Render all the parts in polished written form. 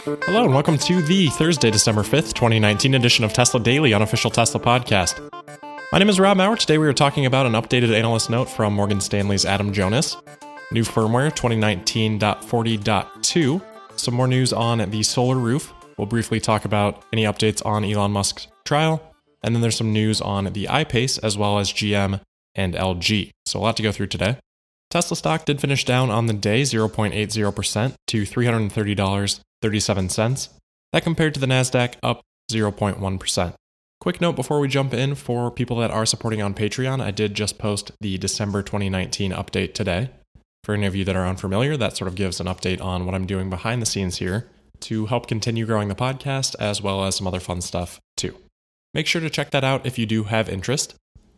Hello and welcome to the Thursday, December 5th, 2019 edition of Tesla Daily, unofficial Tesla podcast. My name is Rob Maurer. Today we are talking about an updated analyst note from Morgan Stanley's Adam Jonas, new firmware 2019.40.2, some more news on the solar roof. We'll briefly talk about any updates on Elon Musk's trial, and then there's some news on the iPace as well as GM and LG. So a lot to go through today. Tesla stock did finish down on the day 0.80% to $330.37. That compared to the NASDAQ up 0.1%. Quick note before we jump in, for people that are supporting on Patreon, I did just post the December 2019 update today. For any of you that are unfamiliar, that sort of gives an update on what I'm doing behind the scenes here to help continue growing the podcast, as well as some other fun stuff too. Make sure to check that out if you do have interest.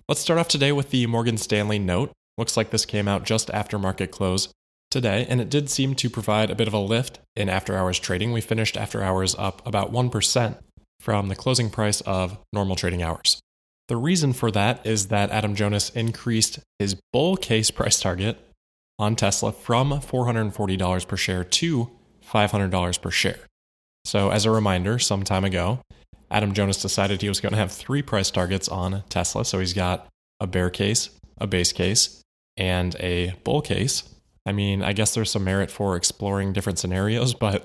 Let's start off today with the Morgan Stanley note. Looks like this came out just after market close today, and it did seem to provide a bit of a lift in after-hours trading. We finished after-hours up about 1% from the closing price of normal trading hours. The reason for that is that Adam Jonas increased his bull case price target on Tesla from $440 per share to $500 per share. So as a reminder, some time ago, Adam Jonas decided he was going to have three price targets on Tesla. So he's got a bear case, a base case, and a bull case. I mean, I guess there's some merit for exploring different scenarios, but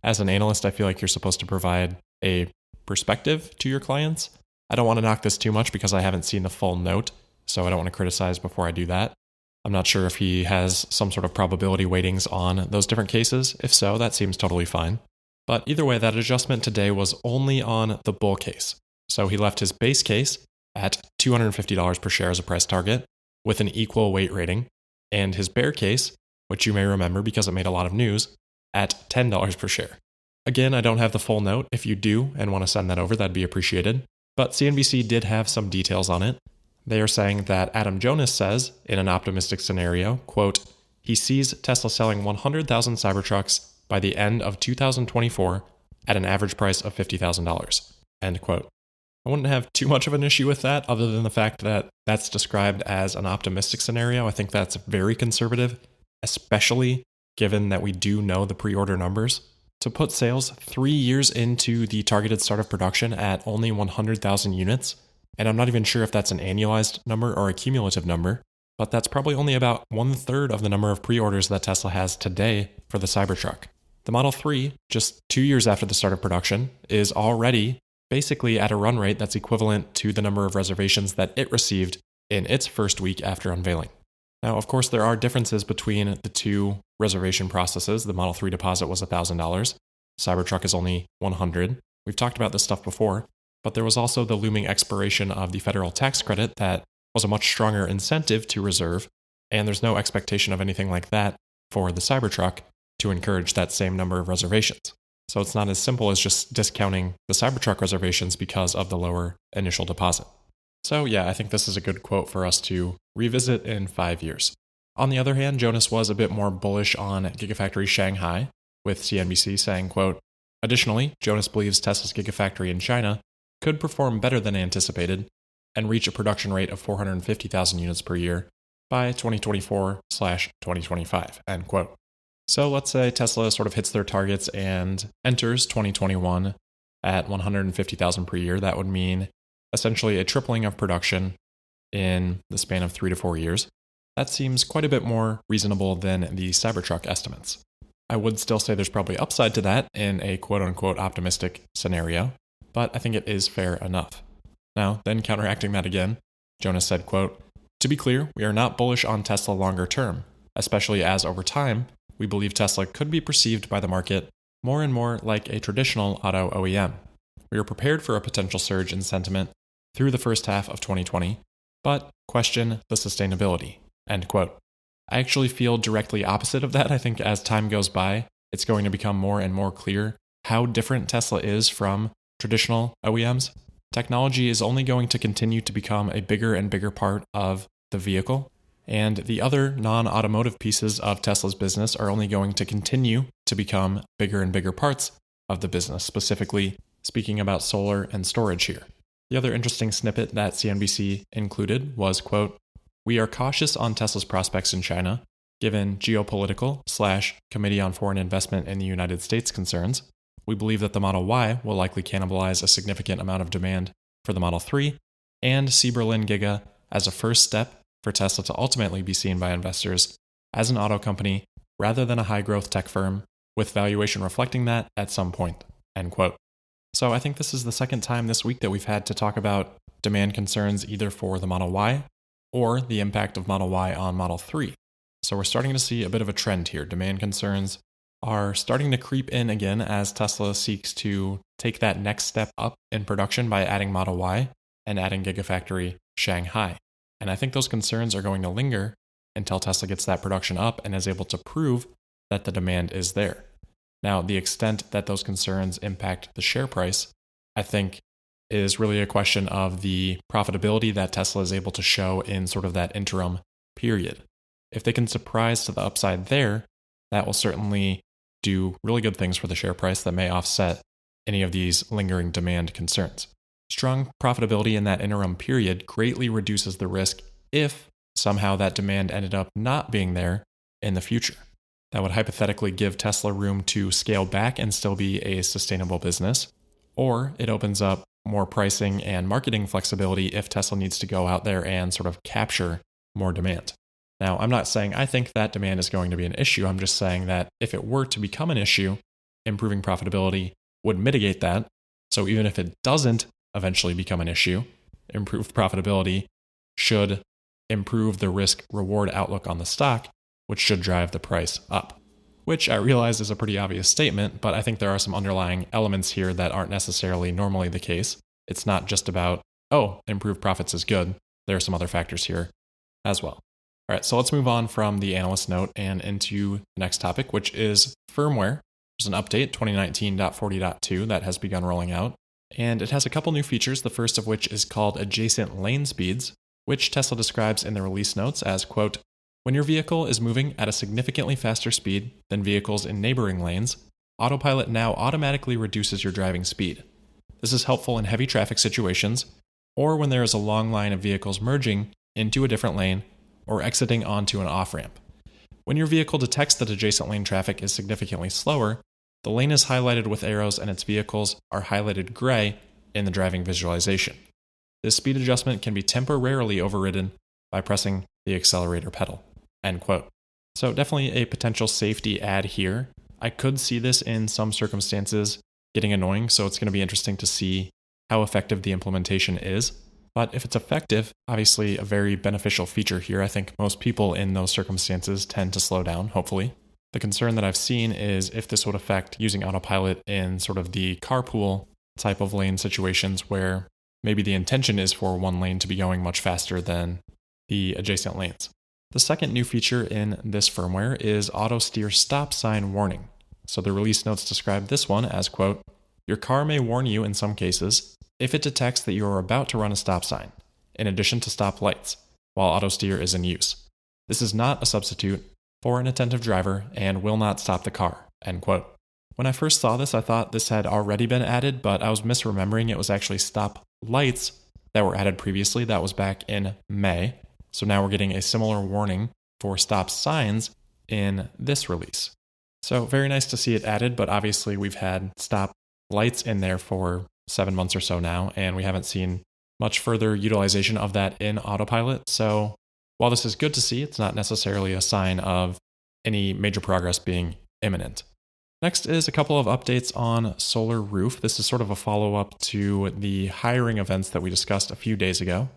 as an analyst, I feel like you're supposed to provide a perspective to your clients. I don't want to knock this too much because I haven't seen the full note, so I don't want to criticize before I do that. I'm not sure if he has some sort of probability weightings on those different cases. If so, that seems totally fine. But either way, that adjustment today was only on the bull case. So he left his base case at $250 per share as a price target with an equal weight rating, and his bear case, which you may remember because it made a lot of news, at $10 per share. Again, I don't have the full note. If you do and want to send that over, that'd be appreciated. But CNBC did have some details on it. They are saying that Adam Jonas says, in an optimistic scenario, quote, he sees Tesla selling 100,000 Cybertrucks by the end of 2024 at an average price of $50,000, end quote. I wouldn't have too much of an issue with that, other than the fact that that's described as an optimistic scenario. I think that's very conservative, especially given that we do know the pre-order numbers. To put sales 3 years into the targeted start of production at only 100,000 units, and I'm not even sure if that's an annualized number or a cumulative number, but that's probably only about 1/3 of the number of pre-orders that Tesla has today for the Cybertruck. The Model 3, just 2 years after the start of production, is already basically at a run rate that's equivalent to the number of reservations that it received in its first week after unveiling. Now, of course, there are differences between the two reservation processes. The Model 3 deposit was $1,000. Cybertruck is only $100. We've talked about this stuff before, but there was also the looming expiration of the federal tax credit that was a much stronger incentive to reserve, and there's no expectation of anything like that for the Cybertruck to encourage that same number of reservations. So it's not as simple as just discounting the Cybertruck reservations because of the lower initial deposit. So yeah, I think this is a good quote for us to revisit in 5 years. On the other hand, Jonas was a bit more bullish on Gigafactory Shanghai, with CNBC saying, quote, additionally, Jonas believes Tesla's Gigafactory in China could perform better than anticipated and reach a production rate of 450,000 units per year by 2024/2025, end quote. So let's say Tesla sort of hits their targets and enters 2021 at 150,000 per year. That would mean essentially a tripling of production in the span of 3 to 4 years. That seems quite a bit more reasonable than the Cybertruck estimates. I would still say there's probably upside to that in a quote-unquote optimistic scenario, but I think it is fair enough. Now, then counteracting that again, Jonas said, quote, to be clear, we are not bullish on Tesla longer term, especially as over time, we believe Tesla could be perceived by the market more and more like a traditional auto OEM. We are prepared for a potential surge in sentiment through the first half of 2020, but question the sustainability, end quote. I actually feel directly opposite of that. I think as time goes by, it's going to become more and more clear how different Tesla is from traditional OEMs. Technology is only going to continue to become a bigger and bigger part of the vehicle, and the other non-automotive pieces of Tesla's business are only going to continue to become bigger and bigger parts of the business, specifically speaking about solar and storage here. The other interesting snippet that CNBC included was, quote, we are cautious on Tesla's prospects in China, given geopolitical / Committee on Foreign Investment in the United States concerns, we believe that the Model Y will likely cannibalize a significant amount of demand for the Model 3, and see Berlin Giga as a first step for Tesla to ultimately be seen by investors as an auto company rather than a high-growth tech firm, with valuation reflecting that at some point, end quote. So I think this is the second time this week that we've had to talk about demand concerns either for the Model Y or the impact of Model Y on Model 3. So we're starting to see a bit of a trend here. Demand concerns are starting to creep in again as Tesla seeks to take that next step up in production by adding Model Y and adding Gigafactory Shanghai. And I think those concerns are going to linger until Tesla gets that production up and is able to prove that the demand is there. Now, the extent that those concerns impact the share price, I think, is really a question of the profitability that Tesla is able to show in sort of that interim period. If they can surprise to the upside there, that will certainly do really good things for the share price that may offset any of these lingering demand concerns. Strong profitability in that interim period greatly reduces the risk if somehow that demand ended up not being there in the future. That would hypothetically give Tesla room to scale back and still be a sustainable business, or it opens up more pricing and marketing flexibility if Tesla needs to go out there and sort of capture more demand. Now, I'm not saying I think that demand is going to be an issue. I'm just saying that if it were to become an issue, improving profitability would mitigate that. So even if it doesn't eventually become an issue, improved profitability should improve the risk-reward outlook on the stock, which should drive the price up. Which I realize is a pretty obvious statement, but I think there are some underlying elements here that aren't necessarily normally the case. It's not just about, improved profits is good. There are some other factors here as well. All right, so let's move on from the analyst note and into the next topic, which is firmware. There's an update, 2019.40.2, that has begun rolling out, and it has a couple new features, the first of which is called adjacent lane speeds, which Tesla describes in the release notes as, quote, when your vehicle is moving at a significantly faster speed than vehicles in neighboring lanes, Autopilot now automatically reduces your driving speed. This is helpful in heavy traffic situations, or when there is a long line of vehicles merging into a different lane or exiting onto an off-ramp. When your vehicle detects that adjacent lane traffic is significantly slower, the lane is highlighted with arrows and its vehicles are highlighted gray in the driving visualization. This speed adjustment can be temporarily overridden by pressing the accelerator pedal. End quote. So definitely a potential safety add here. I could see this in some circumstances getting annoying, so it's going to be interesting to see how effective the implementation is. But if it's effective, obviously a very beneficial feature here. I think most people in those circumstances tend to slow down, hopefully. The concern that I've seen is if this would affect using Autopilot in sort of the carpool type of lane situations where maybe the intention is for one lane to be going much faster than the adjacent lanes. The second new feature in this firmware is auto steer stop sign warning. So the release notes describe this one as, quote, your car may warn you in some cases if it detects that you are about to run a stop sign, in addition to stop lights, while auto steer is in use. This is not a substitute for an attentive driver and will not stop the car, end quote. When I first saw this, I thought this had already been added, but I was misremembering it was actually stop lights that were added previously. That was back in May. So now we're getting a similar warning for stop signs in this release. So very nice to see it added, but obviously we've had stop lights in there for 7 months or so now, and we haven't seen much further utilization of that in Autopilot. So while this is good to see, it's not necessarily a sign of any major progress being imminent. Next is a couple of updates on Solar Roof. This is sort of a follow-up to the hiring events that we discussed a few days ago.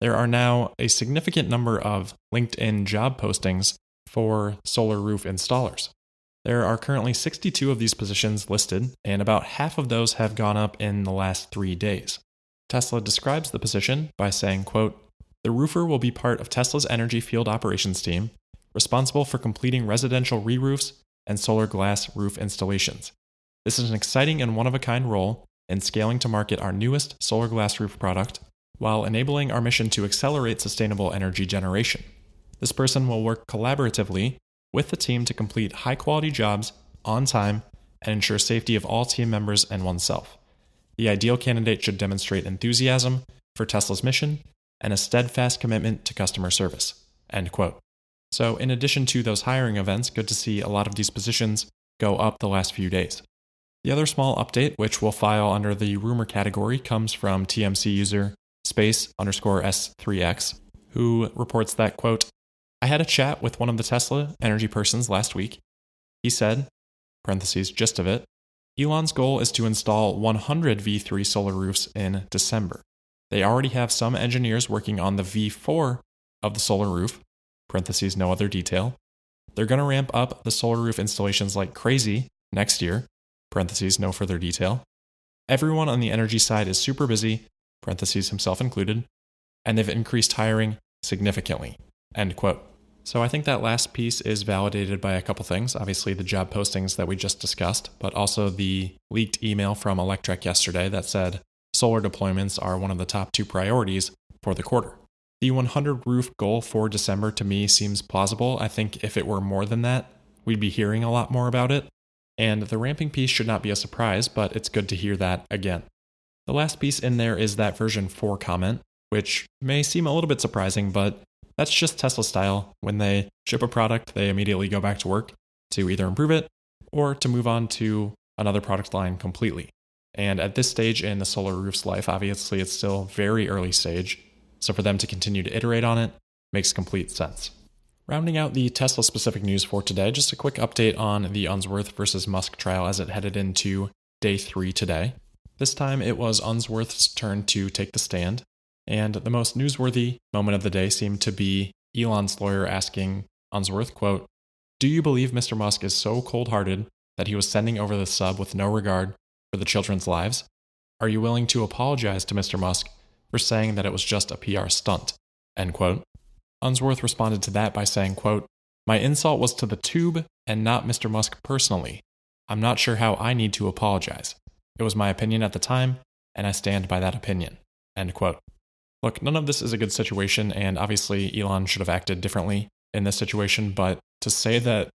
There are now a significant number of LinkedIn job postings for solar roof installers. There are currently 62 of these positions listed, and about half of those have gone up in the last 3 days. Tesla describes the position by saying, quote, the roofer will be part of Tesla's energy field operations team, responsible for completing residential re-roofs and Solarglass roof installations. This is an exciting and one-of-a-kind role in scaling to market our newest Solarglass roof product, while enabling our mission to accelerate sustainable energy generation. This person will work collaboratively with the team to complete high-quality jobs on time and ensure safety of all team members and oneself. The ideal candidate should demonstrate enthusiasm for Tesla's mission and a steadfast commitment to customer service. End quote. So in addition to those hiring events, good to see a lot of these positions go up the last few days. The other small update, which we'll file under the rumor category, comes from TMC user space_S3X, who reports that, quote, I had a chat with one of the Tesla energy persons last week. He said, parentheses, gist of it, Elon's goal is to install 100 V3 solar roofs in December. They already have some engineers working on the V4 of the solar roof, parentheses, no other detail. They're going to ramp up the solar roof installations like crazy next year, parentheses, no further detail. Everyone on the energy side is super busy, parentheses, himself included, and they've increased hiring significantly, end quote. So I think that last piece is validated by a couple things. Obviously, the job postings that we just discussed, but also the leaked email from Electrek yesterday that said solar deployments are one of the top 2 priorities for the quarter. The 100 roof goal for December to me seems plausible. I think if it were more than that, we'd be hearing a lot more about it. And the ramping piece should not be a surprise, but it's good to hear that again. The last piece in there is that version 4 comment, which may seem a little bit surprising, but that's just Tesla style. When they ship a product, they immediately go back to work to either improve it or to move on to another product line completely. And at this stage in the solar roof's life, obviously it's still very early stage, so for them to continue to iterate on it makes complete sense. Rounding out the Tesla-specific news for today, just a quick update on the Unsworth versus Musk trial as it headed into day 3 today. This time it was Unsworth's turn to take the stand. And the most newsworthy moment of the day seemed to be Elon's lawyer asking Unsworth, quote, do you believe Mr. Musk is so cold-hearted that he was sending over the sub with no regard for the children's lives? Are you willing to apologize to Mr. Musk for saying that it was just a PR stunt? End quote. Unsworth responded to that by saying, quote, my insult was to the tube and not Mr. Musk personally. I'm not sure how I need to apologize. It was my opinion at the time, and I stand by that opinion. End quote. Look, none of this is a good situation, and obviously Elon should have acted differently in this situation, but to say that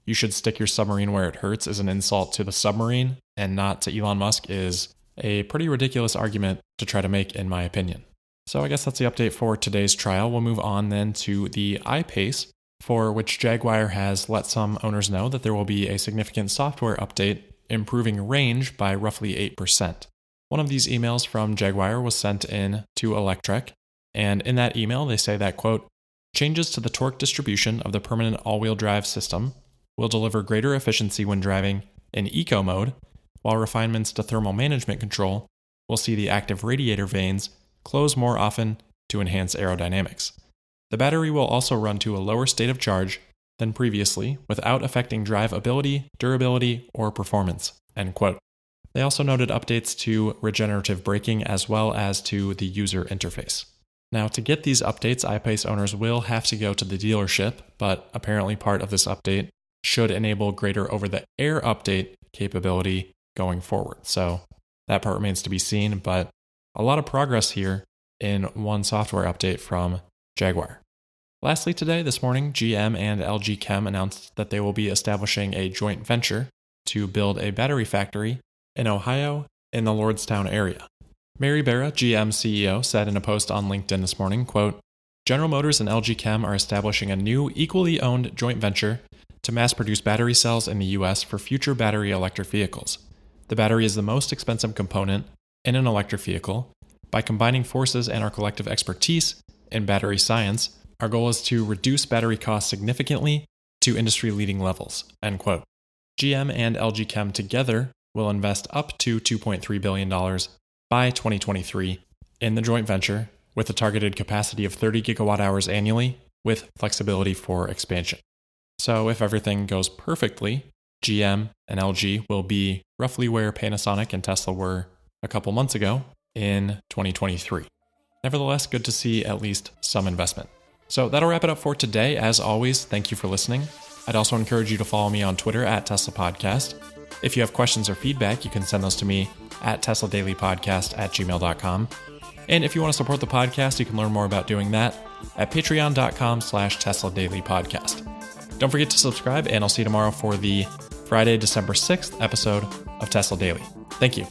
you should stick your submarine where it hurts is an insult to the submarine and not to Elon Musk is a pretty ridiculous argument to try to make, in my opinion. So I guess that's the update for today's trial. We'll move on then to the iPace, for which Jaguar has let some owners know that there will be a significant software update improving range by roughly 8%. One of these emails from Jaguar was sent in to Electrek, and in that email they say that, quote, changes to the torque distribution of the permanent all-wheel drive system will deliver greater efficiency when driving in eco mode, while refinements to thermal management control will see the active radiator vanes close more often to enhance aerodynamics. The battery will also run to a lower state of charge than previously without affecting drive ability, durability, or performance, end quote. They also noted updates to regenerative braking as well as to the user interface. Now, to get these updates, iPace owners will have to go to the dealership, but apparently part of this update should enable greater over-the-air update capability going forward. So that part remains to be seen, but a lot of progress here in one software update from Jaguar. Lastly today, this morning, GM and LG Chem announced that they will be establishing a joint venture to build a battery factory in Ohio in the Lordstown area. Mary Barra, GM CEO, said in a post on LinkedIn this morning, quote, General Motors and LG Chem are establishing a new equally owned joint venture to mass produce battery cells in the US for future battery electric vehicles. The battery is the most expensive component in an electric vehicle. By combining forces and our collective expertise in battery science, our goal is to reduce battery costs significantly to industry-leading levels, end quote. GM and LG Chem together will invest up to $2.3 billion by 2023 in the joint venture with a targeted capacity of 30 gigawatt hours annually with flexibility for expansion. So if everything goes perfectly, GM and LG will be roughly where Panasonic and Tesla were a couple months ago in 2023. Nevertheless, good to see at least some investment. So that'll wrap it up for today. As always, thank you for listening. I'd also encourage you to follow me on Twitter at Tesla Podcast. If you have questions or feedback, you can send those to me at tesladailypodcast@gmail.com. And if you want to support the podcast, you can learn more about doing that at patreon.com/tesladailypodcast. Don't forget to subscribe, and I'll see you tomorrow for the Friday, December 6th episode of Tesla Daily. Thank you.